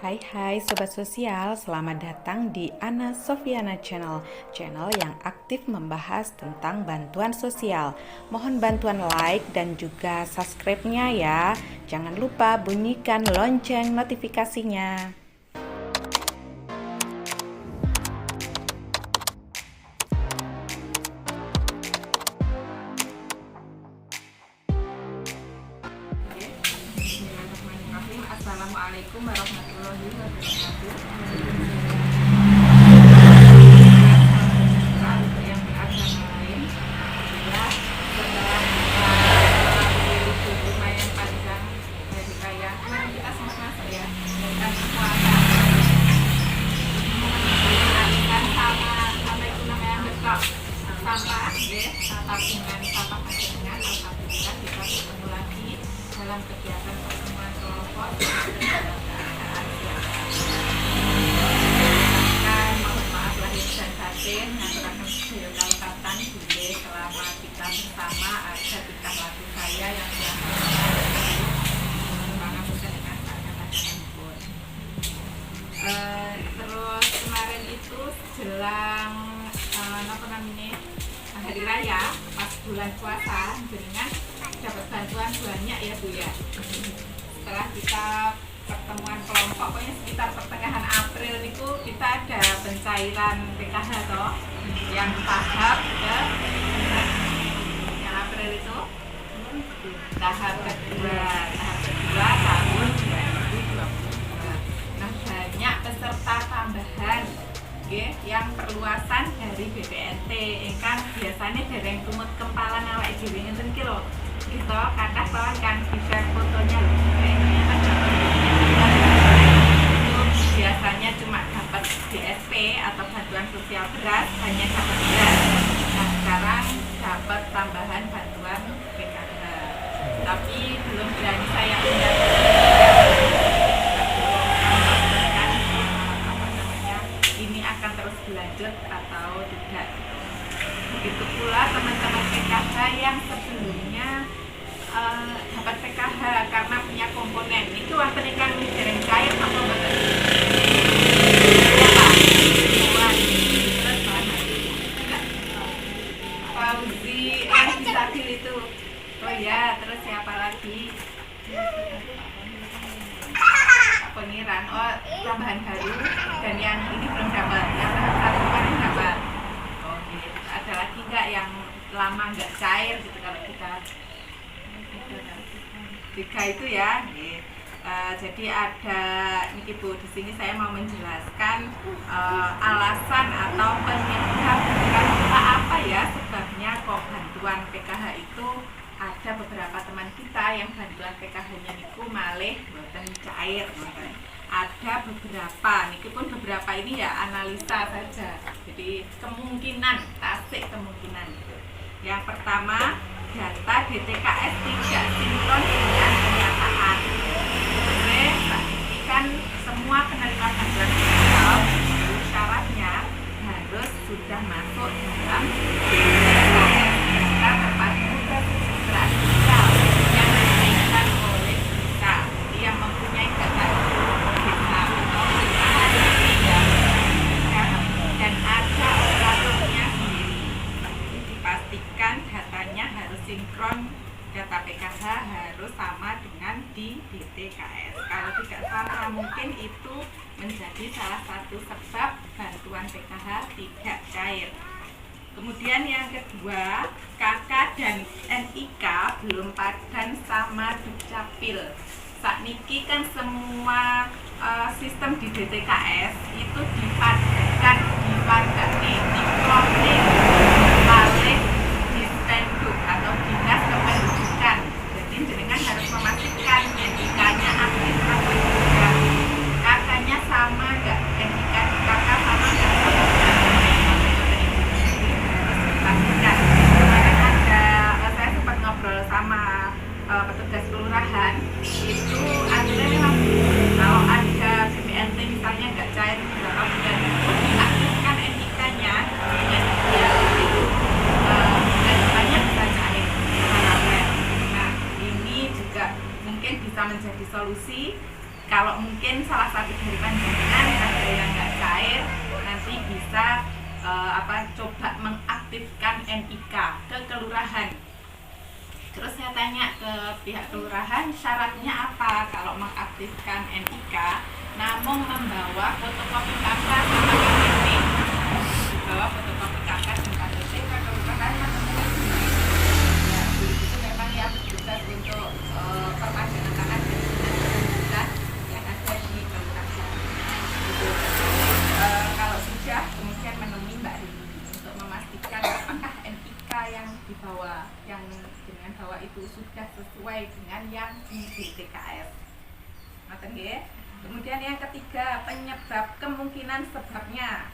Hai Sobat Sosial, selamat datang di Ana Sofiana Channel yang aktif membahas tentang bantuan sosial. Mohon bantuan like dan juga subscribe-nya ya. Jangan lupa bunyikan lonceng notifikasinya. Assalamualaikum warahmatullahi wabarakatuh. Yang di agama lain, ya setelah libur lumayan panjang dari kaya, kita sempat masuk ya, dan puasa. Kan sama itu namanya besok sampah, ya, tabungan sampah panjenengan. Alhamdulillah kita bertemu lagi dalam kegiatan pertemuan kelompok. Mohon maaf lahir dan batin, ngaturaken sedaya kalepatan bilih selama kita bersama ada bintang lagu saya yang pangapunten dengan kata-kata. Terus kemarin itu jelang apa namanya hari raya pas bulan puasa jenengan dapat bantuan banyak ya Bu ya. Setelah kita pertemuan kelompok, pokoknya sekitar pertengahan April itu kita ada pencairan PKH toh yang tahap ya, yang April itu tahap kedua tahun 2022. Nah banyak peserta tambahan yang perluasan dari BPNT ingkang biasanya dereng tumut kempalan awake dhewe ngenten iki lho. Gitu, kata kawan kan bisa fotonya biasanya cuma dapat DSP atau bantuan sosial beras, hanya dapat beras. Nah sekarang dapat tambahan bantuan PKH. Tapi belum berani saya undang ini akan terus berlanjut atau tidak. Begitu pula teman-teman PKH yang sebelumnya dapat PKH karena punya komponen itu wonten ingkang dereng cair apa mboten? Fauzi Stabil itu. Oh ya, terus siapa lagi? Pengiran. Oh, tambahan baru dan yang ini belum dapat. Yang tahap satu kemarin dapat. Oh, gitu. Ada lagi nggak yang lama nggak cair gitu kalau kita tiga itu ya. Jadi ada ini Bu, di sini saya mau menjelaskan alasan atau penyebab apa ya sebabnya kok bantuan PKH itu ada beberapa teman kita yang bantuan PKH-nya niku malih mboten cair. Ada beberapa, niki pun beberapa ini ya analisa saja. Jadi kemungkinan, tasik kemungkinan gitu. Yang pertama, data DTKS tidak sinkron dengan kenyataan. Kan semua penerima bantuan sosial syaratnya harus sudah masuk dalam DTKS data terpadu kesejahteraan sosial yang diberikan oleh kita yang mempunyai data dan ada operatornya sendiri. Dipastikan datanya harus sinkron, data PKH harus sama dengan di DTKS. Kalau tidak sama mungkin itu menjadi salah satu sebab bantuan PKH tidak cair. Kemudian yang kedua, KK dan NIK belum padan sama Dukcapil. Sakniki kan semua sistem di DTKS itu dipadatkan, dicloning oleh Dispenduk atau Dinas Kependudukan. Jadi jenengan harus memastikan NIK-nya aktif atau tidak, KK-nya sama nggak, NIK KK sama nggak, pastikan. Kemarin saya sempat ngobrol sama petugas kelurahan itu ada kalau ada BPNT misalnya nggak cair berapa bulan diaktifkan NIK-nya dengan dia mungkin salah satu dari panjenengan ada yang nggak cair, nanti bisa coba mengaktifkan NIK ke kelurahan. Terus saya tanya ke pihak kelurahan, syaratnya apa kalau mengaktifkan NIK? Namun membawa fotokopi KK sama KTP. Membawa fotokopi KK dan KTP ke kelurahan menemui. Ya, itu memang ya tugas untuk perpanjangan tangan dari dinas yang ada di kelurahan. Gitu. Kalau sudah, kemudian menemui Mbak Rini untuk memastikan apakah NIK yang dibawa, yang dengan bawa itu sudah sesuai dengan yang di DTKS. Kemudian yang ketiga, penyebab kemungkinan sebabnya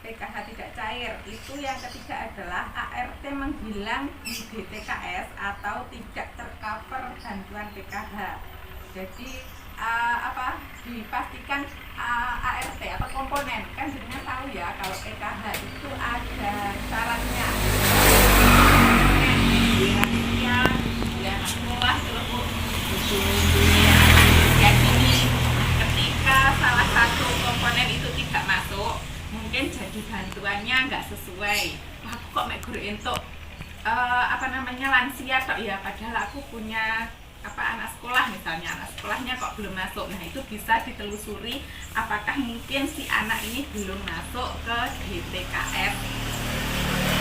PKH tidak cair. Itu yang ketiga adalah ART menghilang di DTKS atau tidak tercover bantuan PKH. Jadi dipastikan ART atau komponen, kan jadinya tahu ya kalau PKH itu ada syaratnya. Sekolah ketika salah satu komponen itu tidak masuk, mungkin jadi bantuannya nggak sesuai. Wah, aku kok mek guru entuk lansia tok ya, padahal aku punya anak sekolah misalnya, anak sekolahnya kok belum masuk. Nah, itu bisa ditelusuri apakah mungkin si anak ini belum masuk ke DTKS.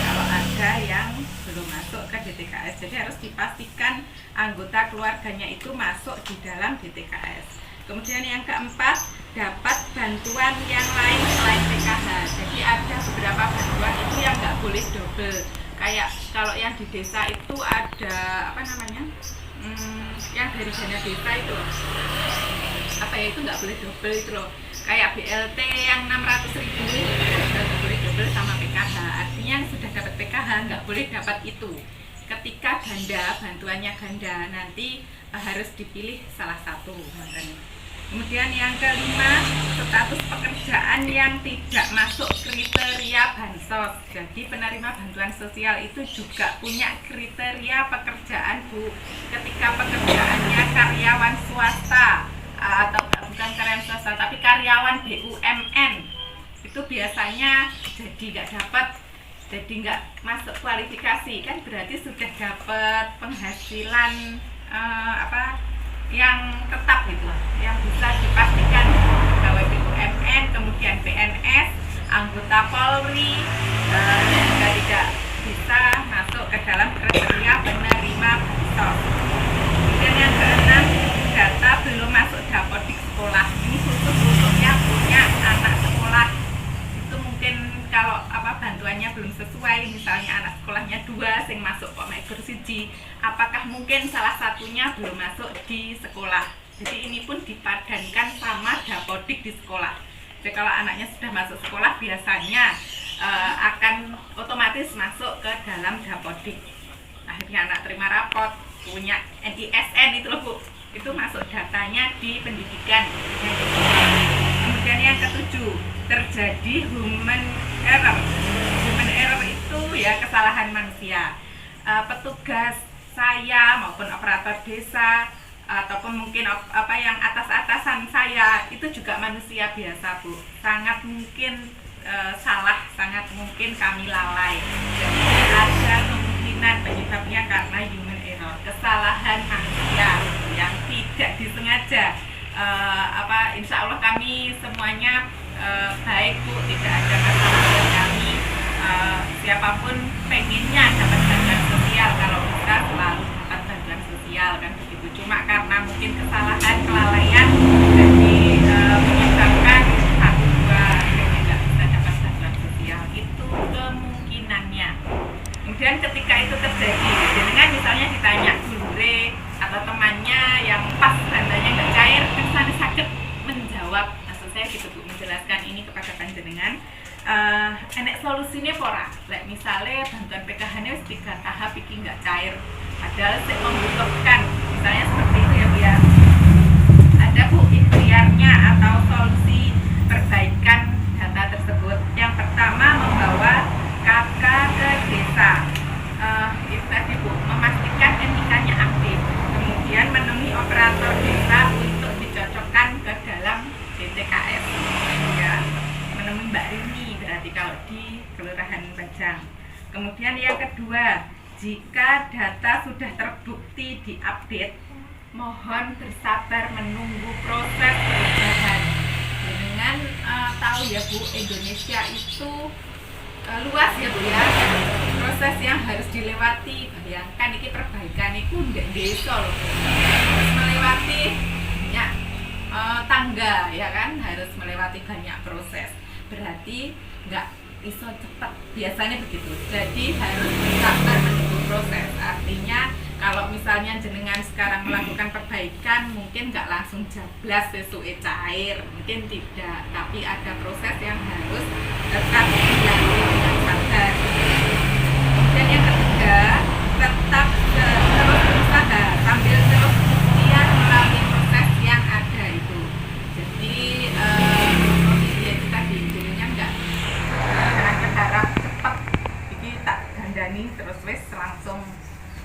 Kalau ada yang belum masuk ke DTKS, jadi harus dipastikan anggota keluarganya itu masuk di dalam DTKS. Kemudian yang keempat, dapat bantuan yang lain selain PKH. Jadi ada beberapa bantuan itu yang nggak boleh double. Kayak kalau yang di desa itu ada yang dari dana desa itu loh. Itu nggak boleh double itu loh. Kayak BLT yang 600.000 nggak boleh double sama PKH. Artinya yang sudah dapat PKH nggak boleh dapat itu. Ketika ganda, bantuannya ganda, nanti harus dipilih salah satu. Kemudian yang kelima, status pekerjaan yang tidak masuk kriteria bansos. Jadi penerima bantuan sosial itu juga punya kriteria pekerjaan, Bu. Ketika pekerjaannya karyawan swasta atau bukan karyawan swasta tapi karyawan BUMN, itu biasanya jadi nggak dapat, jadi nggak masuk kualifikasi, kan berarti sudah dapat penghasilan yang tetap gitu, yang bisa dipastikan pegawai BUMN, kemudian PNS, anggota Polri, juga tidak bisa masuk ke dalam kriteria penerima bansos. Kemudian yang keenam, data belum masuk dapodik sekolah. Ini khusus untuk yang punya anak sekolah. Itu mungkin kalau bantuannya belum sesuai, misalnya anak sekolahnya 2 sing masuk kok mek siji, apakah mungkin salah satunya belum masuk di sekolah. Jadi ini pun dipadankan sama dapodik di sekolah. Jadi kalau anaknya sudah masuk sekolah, biasanya akan otomatis masuk ke dalam dapodik. Akhirnya anak terima rapot, punya NISN itu loh, Bu, itu masuk datanya di pendidikan. Kemudian yang ketujuh, terjadi human error. Human error itu ya kesalahan manusia. Petugas saya maupun operator desa ataupun mungkin yang atas-atasan saya itu juga manusia biasa, Bu. Sangat mungkin salah, sangat mungkin kami lalai. Jadi ada kemungkinan penyebabnya karena human error, kesalahan manusia yang tidak disengaja. Insya Allah kami semuanya baik, Bu, tidak ada kesalahan kami. Siapapun pengennya dapat bantuan sosial, kalau bisa selalu dapat bantuan sosial, kan begitu. Cuma karena mungkin kesalahan, kelalaian, jadi menyebabkan 1-2 akhirnya nggak bisa dapat bantuan sosial. Itu kemungkinannya. Kemudian ketika itu terjadi, dengan misalnya ditanya guru atau temannya yang pas bantuannya nggak cair, kan sana sakit menjawab. Maksud saya gitu, Bu, menjelaskan ini kepada panjenengan. Enek solusinya pora. Misalnya bantuan PKH-nya 3 tahap iki nggak cair, padahal saya membutuhkan, misalnya seperti itu ya, Bu ya. Ada, Bu, ikhtiarnya atau solusi perbaikan data tersebut. Yang pertama, membawa KK ke desa. Itu tadi, Bu, memastikan NIK-nya aktif. Kemudian menemui operator desa untuk dicocokkan ke dalam Kemudian yang kedua, jika data sudah terbukti diupdate, mohon bersabar menunggu proses perubahan. Dengan tahu ya Bu, Indonesia itu luas ya Bu ya, proses yang harus dilewati. Bayangkan ini perbaikan itu nggak desa loh, harus melewati banyak tangga ya kan, harus melewati banyak proses. Berarti nggak iso cepat, biasanya begitu. Jadi harus sabar menunggu proses. Artinya kalau misalnya jenengan sekarang melakukan perbaikan, mungkin nggak langsung jablas sesuai cair, mungkin tidak, tapi ada proses yang harus tetap dilalui dengan sabar. Dan yang ketiga, tetap terus berusaha sambil terus ikhtiar melalui proses yang ada itu. Jadi itu tadi jadinya nggak berharap cepat, ini tak gandani terus wes langsung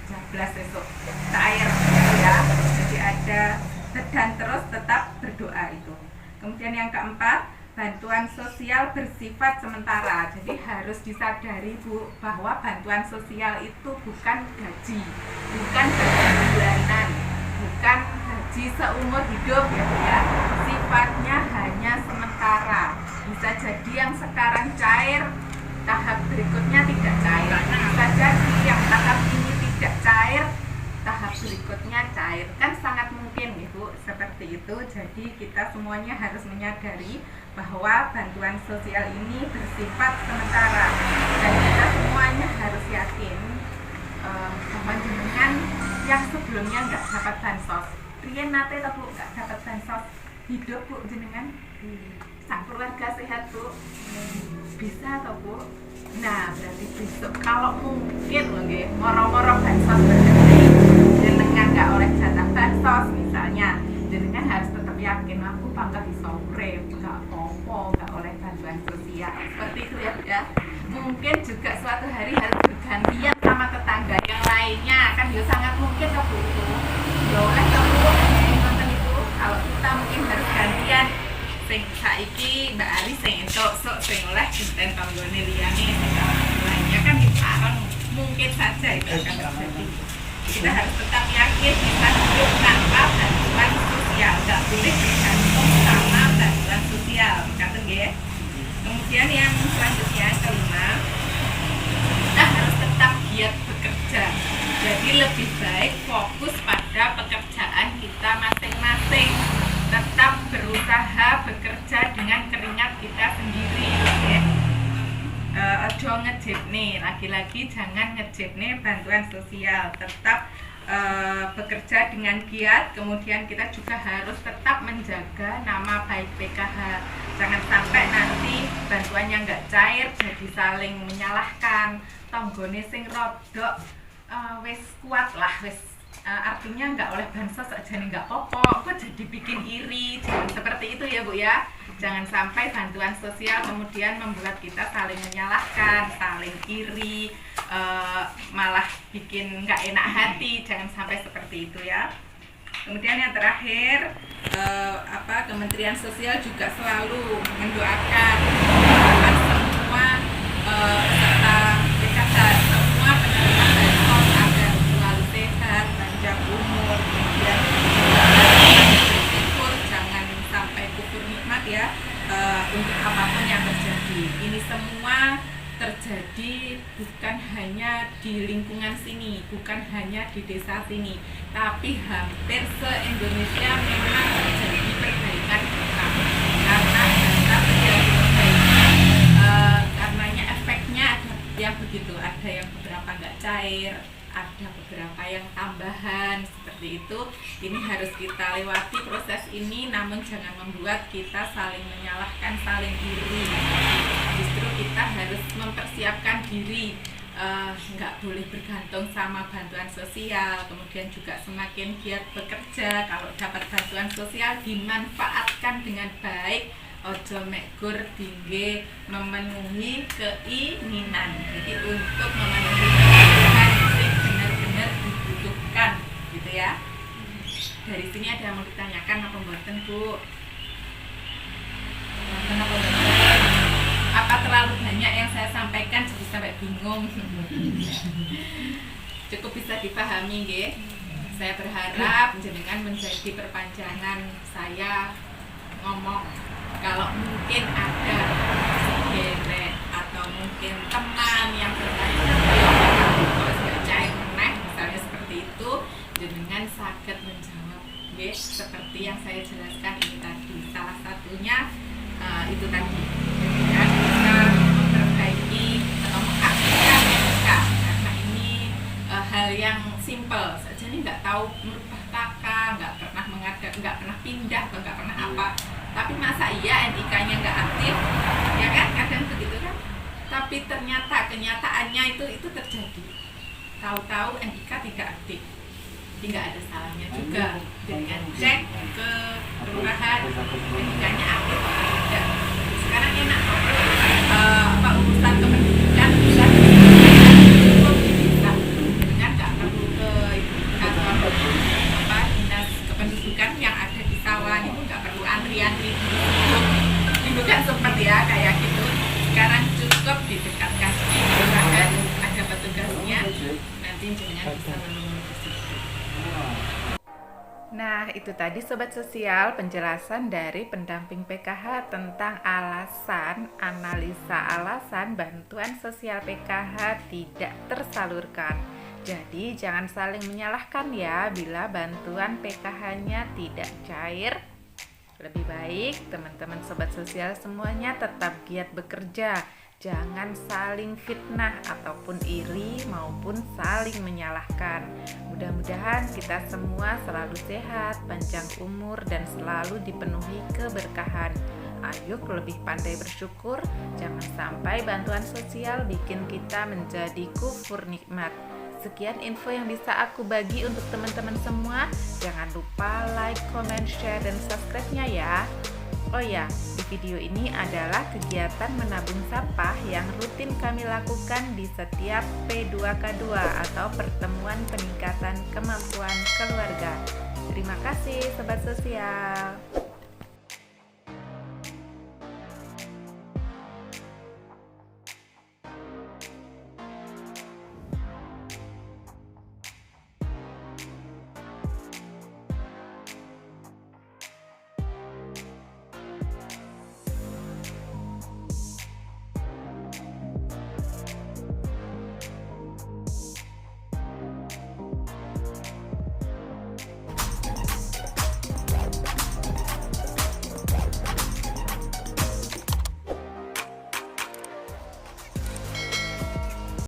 jablas besok cair ya. Jadi ada dan terus tetap berdoa itu. Kemudian yang keempat, bantuan sosial bersifat sementara. Jadi harus disadari Bu, bahwa bantuan sosial itu bukan gaji, bukan gaji bulanan, bukan gaji seumur hidup ya Bu ya. Sifatnya hanya sementara. Bisa jadi yang sekarang cair, tahap berikutnya tidak cair. Bisa jadi yang tahap ini tidak cair, tahap berikutnya cair. Kan sangat mungkin Ibu seperti itu. Jadi kita semuanya harus menyadari bahwa bantuan sosial ini bersifat sementara, dan kita semuanya harus yakin bahwa jenengan yang sebelumnya nggak dapat bansos, riyen nate ta Bu nggak dapat bansos hidup Bu jenengan, sak keluarga sehat Bu, bisa toh Bu. Nah berarti besok kalau mungkin loh nggih moro-moro bansos berhenti, jenengan nggak oleh jatah bansos misalnya, jenengan harus tetap yakin aku bangga bisa urip, nggak apa-apa nggak oleh bantuan sosial seperti itu ya. Mungkin juga suatu hari harus bergantian sama tetangga yang lainnya, kan ya sangat mungkin toh Bu. Ya oleh toh Bu, nonton itu kalau kita mungkin harus gantian, sing saiki Mbak Ari sing entuk sok sing oleh dinten tanggane liyane lainnya, kan diparang mungkin saja itu akan terjadi. Kita harus tetap yakin kita hidup tanpa bantuan sosial, nggak boleh bergantung sama bantuan sosial, kata nggih. Kemudian yang selanjutnya kelima, kita harus tetap giat bekerja. Jadi lebih baik fokus pada pekerjaan kita masing-masing. Tetap berusaha bekerja dengan keringat kita sendiri ya. Ojo ngejepne, lagi-lagi jangan ngejepne bantuan sosial. Tetap bekerja dengan giat. Kemudian kita juga harus tetap menjaga nama baik PKH. Jangan sampai nanti bantuannya nggak cair, jadi saling menyalahkan. Tonggone sing rodok wis kuat lah, wis artinya nggak oleh bansos aja nih nggak pokok, kok jadi bikin iri. Jangan seperti itu ya Bu ya. Jangan sampai bantuan sosial kemudian membuat kita saling menyalahkan, saling iri, malah bikin nggak enak hati. Jangan sampai seperti itu ya. Kemudian yang terakhir, Kementerian Sosial juga selalu mendoakan semua peserta PKH, semua penerima bansos agar selalu sehat, panjang umur, kemudian bersyukur, jangan sampai kufur nikmat ya, untuk apapun yang terjadi. Ini semua terjadi bukan hanya di lingkungan sini, bukan hanya di desa sini, tapi hampir se-Indonesia memang terjadi perbaikan program. Karena data terjadi perbaikan, karenanya efeknya ada yang begitu, ada yang beberapa nggak cair, ada beberapa yang tambahan seperti itu. Ini harus kita lewati proses ini, namun jangan membuat kita saling menyalahkan, saling iri. Justru kita harus mempersiapkan diri, nggak boleh bergantung sama bantuan sosial. Kemudian juga semakin giat bekerja. Kalau dapat bantuan sosial dimanfaatkan dengan baik, ojo mekur tinggi memenuhi keinginan. Jadi untuk memenuhi kebutuhan yang benar-benar dibutuhkan gitu ya. Dari sini ada yang mau ditanyakan apa mboten Bu? Apa terlalu banyak yang saya sampaikan jadi sampai bingung? Cukup bisa dipahami nggih. Saya berharap jenengan menjadi perpanjangan saya ngomong. Kalau mungkin ada sedherek atau mungkin teman yang bertanya kok cair meneh misalnya seperti itu, jenengan saged menjawab nggih seperti yang saya jelaskan ini tadi. Salah satunya itu tadi jenengan bisa memperbaiki atau mengaktifkan etika, karena ini hal yang simpel saja nih, nggak tahu merubah kakak, nggak pernah mengajar, nggak pernah pindah atau nggak pernah apa, tapi masa iya NIK-nya nggak aktif, ya kan, kadang begitu kan, tapi ternyata kenyataannya itu terjadi, tahu-tahu NIK tidak aktif, tidak ada salahnya juga dengan cek ke kelurahan NIK-nya aktif atau tidak. Sekarang enak urusan kependudukan bisa dinas kependudukan yang ada di sawah itu nggak perlu antri-antri itu kan seperti ya kayak gitu. Sekarang cukup didekatkan di kelurahan, ada petugasnya, nanti jenengan bisa menemui di situ. Nah, itu tadi Sobat Sosial penjelasan dari pendamping PKH tentang analisa alasan bantuan sosial PKH tidak tersalurkan. Jadi, jangan saling menyalahkan ya bila bantuan PKH-nya tidak cair. Lebih baik teman-teman Sobat Sosial semuanya tetap giat bekerja. Jangan saling fitnah ataupun iri maupun saling menyalahkan. Mudah-mudahan kita semua selalu sehat, panjang umur, dan selalu dipenuhi keberkahan. Ayo lebih pandai bersyukur, jangan sampai bantuan sosial bikin kita menjadi kufur nikmat. Sekian info yang bisa aku bagi untuk teman-teman semua. Jangan lupa like, comment, share, dan subscribe-nya ya. Oh ya, di video ini adalah kegiatan menabung sampah yang rutin kami lakukan di setiap P2K2 atau pertemuan peningkatan kemampuan keluarga. Terima kasih Sobat Sosial.